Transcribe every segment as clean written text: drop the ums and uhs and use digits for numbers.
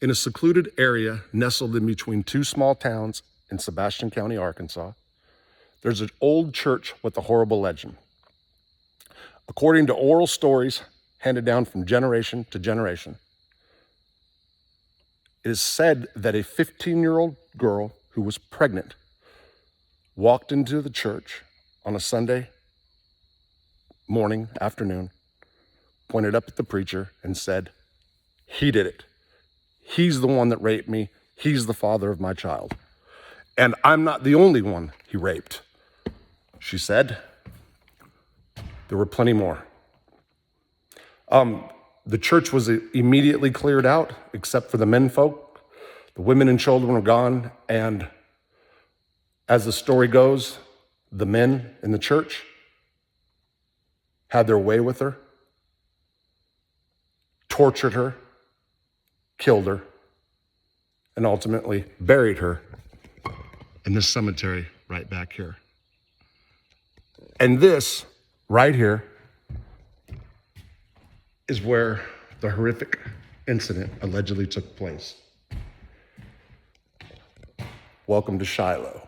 in a secluded area nestled in between two small towns in Sebastian County, Arkansas, there's an old church with a horrible legend. According to oral stories handed down from generation to generation, it is said that a 15-year-old girl who was pregnant walked into the church on a Sunday morning, afternoon, pointed up at the preacher and said, "He did it. He's the one that raped me. He's the father of my child. And I'm not the only one he raped." She said. There were plenty more. The church was immediately cleared out, except for the men folk. The women and children were gone. And as the story goes, the men in the church had their way with her, tortured her, killed her, and ultimately buried her in this cemetery right back here. And this right here is where the horrific incident allegedly took place. Welcome to Shiloh.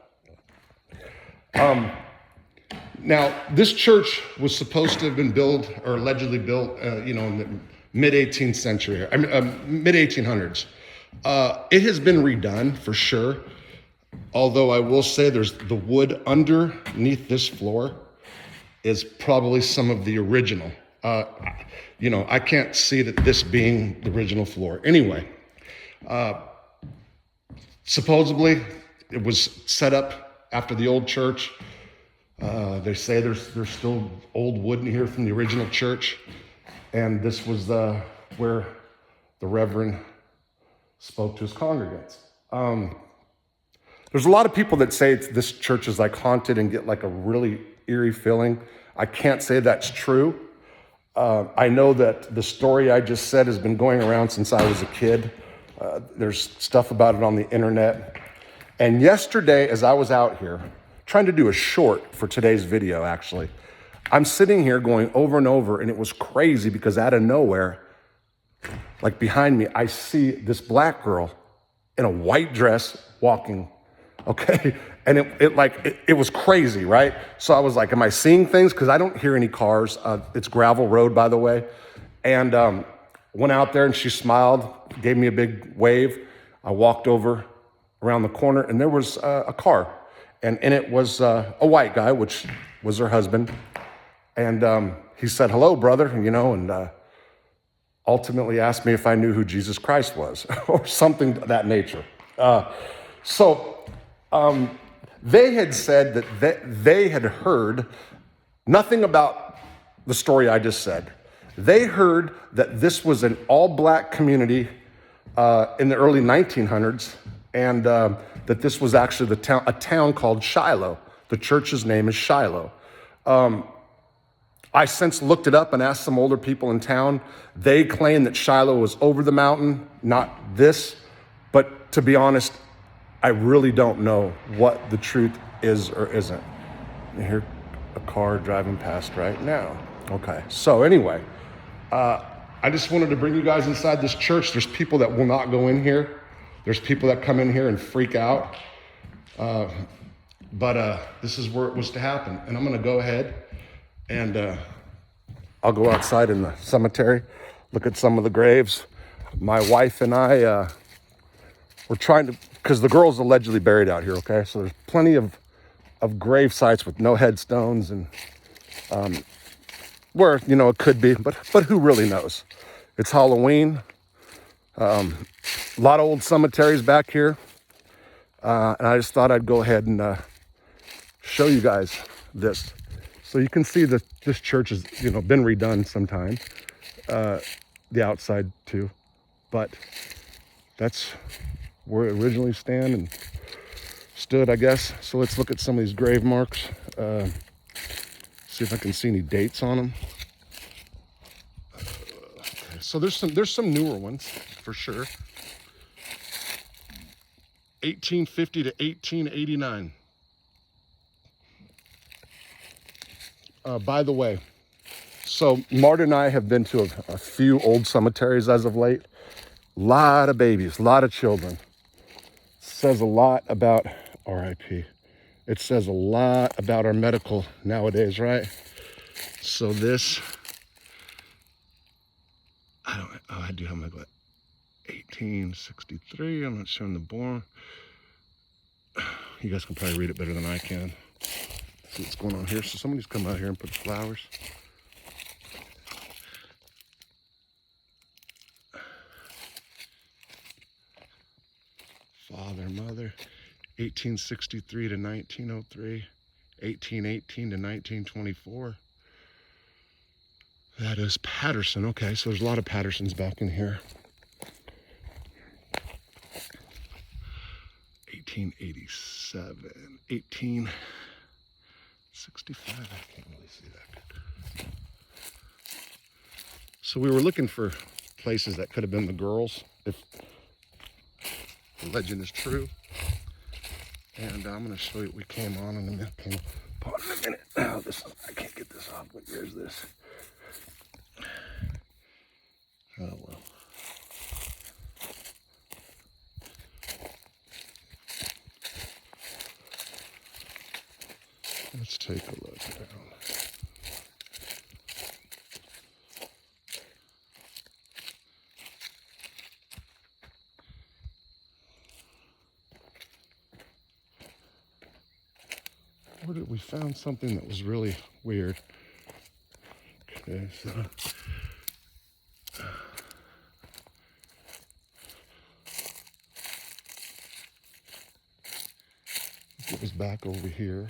Now, this church was supposed to have been built, or allegedly built, in the mid-18th century, mid-1800s. It has been redone for sure, although I will say there's the wood underneath this floor is probably some of the original. I can't see that this being the original floor. Anyway, supposedly it was set up after the old church. They say there's still old wood in here from the original church. And this was where the Reverend spoke to his congregants. There's a lot of people that say this church is like haunted and get like a really eerie feeling. I can't say that's true. I know that the story I just said has been going around since I was a kid. There's stuff about it on the internet. And yesterday, as I was out here, trying to do a short for today's video, actually, I'm sitting here going over and over, and it was crazy because out of nowhere, like behind me, I see this black girl in a white dress walking, okay? And it was crazy, right? So I was like, am I seeing things? Because I don't hear any cars. It's gravel road, by the way. And went out there, and she smiled, gave me a big wave. I walked over around the corner, and there was a car. And in it was a white guy, which was her husband. And he said, "Hello, brother," and ultimately asked me if I knew who Jesus Christ was or something of that nature. They had said that they had heard nothing about the story I just said. They heard that this was an all-black community in the early 1900s, and that this was actually a town called Shiloh. The church's name is Shiloh. I since looked it up and asked some older people in town. They claim that Shiloh was over the mountain, not this. But to be honest, I really don't know what the truth is or isn't. I hear a car driving past right now. Okay, so anyway, I just wanted to bring you guys inside this church. There's people that will not go in here. There's people that come in here and freak out. But this is where it was to happen. And I'm gonna go ahead and I'll go outside in the cemetery, look at some of the graves. My wife and I, we're trying to, because the girl's allegedly buried out here, okay? So there's plenty of grave sites with no headstones and where, it could be, but who really knows? It's Halloween. A lot of old cemeteries back here. And I just thought I'd go ahead and show you guys this. So you can see that this church has, been redone sometime. The outside too. But that's where it originally stood, I guess. So let's look at some of these grave marks. See if I can see any dates on them. Okay, so there's some newer ones for sure. 1850 to 1889. By the way, so Marta and I have been to a few old cemeteries as of late, Lot of babies, a lot of children. Says a lot about RIP. It says a lot about our medical nowadays, right? So this, I do have my 1863. I'm not showing the born. You guys can probably read it better than I can. See what's going on here. So somebody's come out here and put flowers. Father, mother, 1863 to 1903, 1818 to 1924. That is Patterson. Okay, so there's a lot of Pattersons back in here. 1887, 1865. I can't really see that good. So we were looking for places that could have been the girls, if the legend is true. And I'm going to show you what we came on in a minute. Oh, I can't get this off. What year is this? Oh, well. Let's take a look around. We found something that was really weird. Okay, so it was back over here.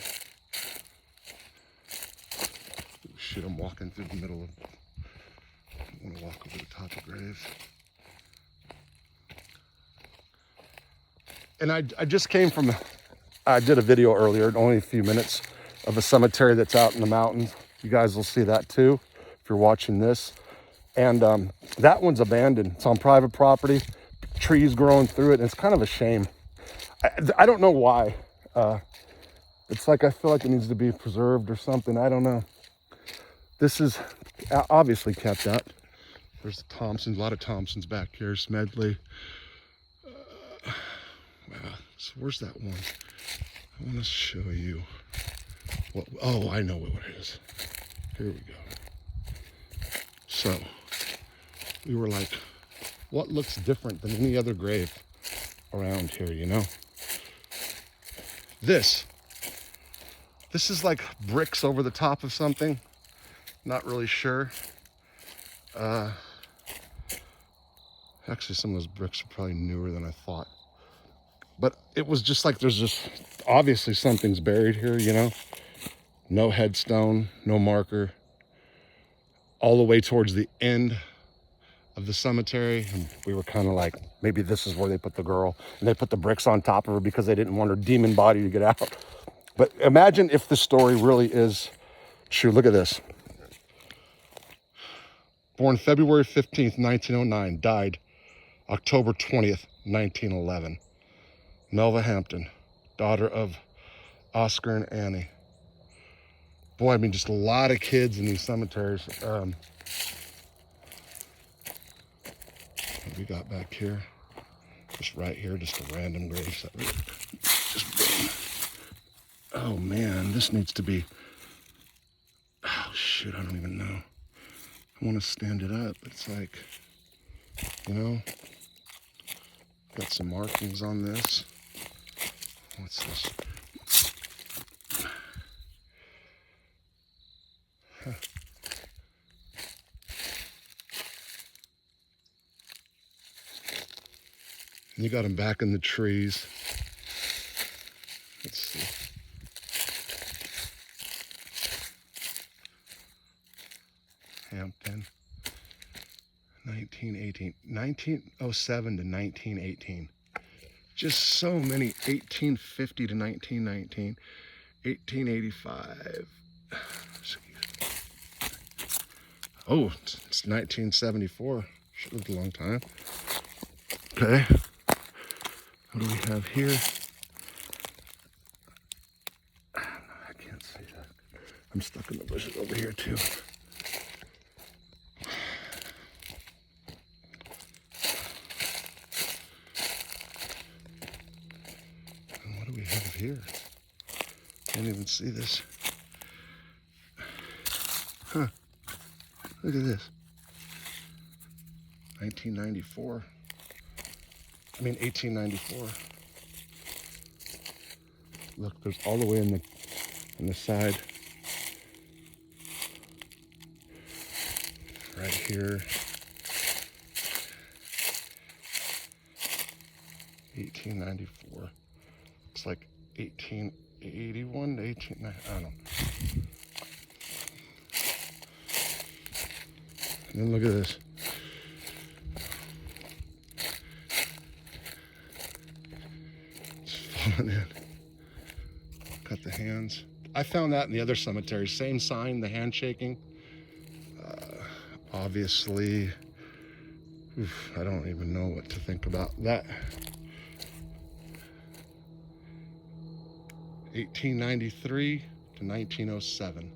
Oh, shit, I'm walking through the middle of. I want to walk over the top of graves. And I just came from. I did a video earlier, only a few minutes, of a cemetery that's out in the mountains. You guys will see that too if you're watching this. And that one's abandoned. It's on private property, trees growing through it, and it's kind of a shame. I don't know why. It's like I feel like it needs to be preserved or something. I don't know. This is obviously kept out. There's the Thompsons, a lot of Thompsons back here. Smedley. Wow. So where's that one? I want to show you what. Oh, I know what it is. Here we go. So we were like, what looks different than any other grave around here, you know? This is like bricks over the top of something. Not really sure. Actually, some of those bricks are probably newer than I thought. But it was just like, there's just, obviously something's buried here, you know? No headstone, no marker. All the way towards the end of the cemetery. And we were kind of like, maybe this is where they put the girl. And they put the bricks on top of her because they didn't want her demon body to get out. But imagine if the story really is true. Look at this. Born February 15th, 1909. Died October 20th, 1911. Melva Hampton, daughter of Oscar and Annie. Boy, I mean, just a lot of kids in these cemeteries. What we got back here? Just right here, just a random grave. Just boom. Oh man, this needs to be. Oh shit, I don't even know. I want to stand it up. It's like, you know, got some markings on this. What's this? Huh. You got them back in the trees. Let's see. Hampton. 1907 to 1918. Just so many. 1850 to 1919. 1885. Oh, it's 1974. Should lived a long time. Okay. What do we have here? I can't see that. I'm stuck in the bushes over here too. have here? Can't even see this. Huh. Look at this. 1994. I mean 1894. Look, there's all the way in the side. Right here. 1894. It's like 1881 to 1890. I don't know. And then look at this. It's falling in. Got the hands. I found that in the other cemetery. Same sign, the handshaking. Obviously, I don't even know what to think about that. 1893 to 1907.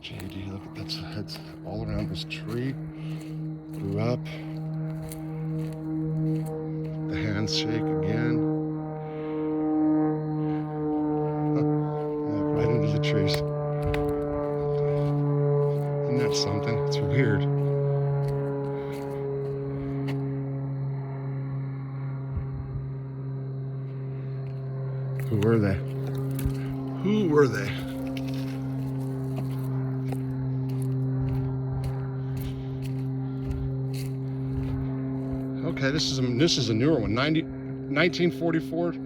JD, look at that's heads all around this tree. Grew up. The hands shake again. Look right into the trees. Isn't that something? It's weird. Who were they? Who were they? Okay, this is a newer one. 1944 to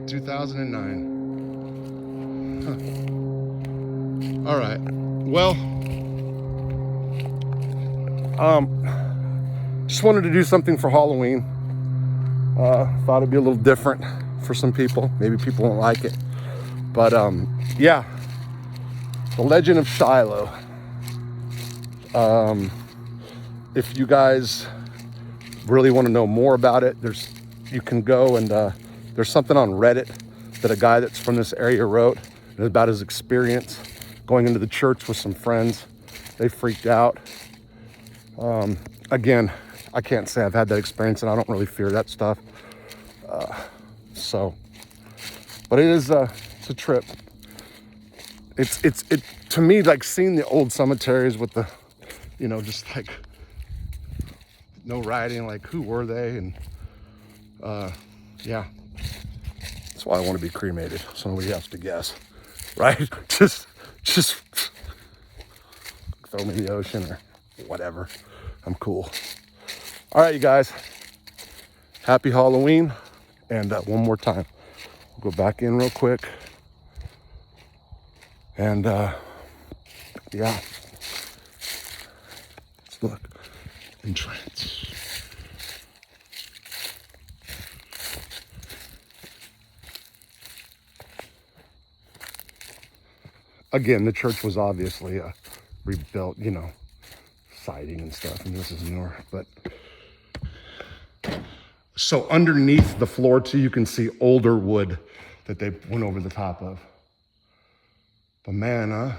2009. Huh. All right. Well, just wanted to do something for Halloween. Thought it'd be a little different for some people. Maybe people won't like it, but yeah. The Legend of Shiloh. If you guys really want to know more about it, you can go and there's something on Reddit that a guy that's from this area wrote about his experience going into the church with some friends. They freaked out. Again, I can't say I've had that experience, and I don't really fear that stuff. But it's a trip. It to me, like seeing the old cemeteries with the, just like no writing, like who were they? And yeah, that's why I want to be cremated, so nobody has to guess, right? just throw me in the ocean or whatever. I'm cool. All right, you guys, happy Halloween. And one more time, we'll go back in real quick. And yeah, let's look. Entrance. Again, the church was obviously rebuilt, siding and stuff, and this is newer. But so underneath the floor too, you can see older wood that they went over the top of. But man,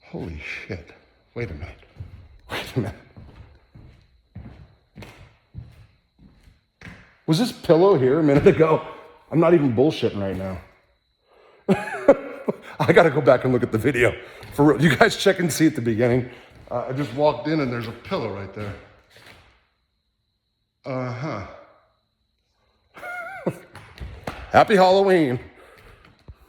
holy shit. Wait a minute. Was this pillow here a minute ago? I'm not even bullshitting right now. I gotta go back and look at the video. For real, you guys check and see at the beginning. I just walked in and there's a pillow right there. Uh-huh. Happy Halloween.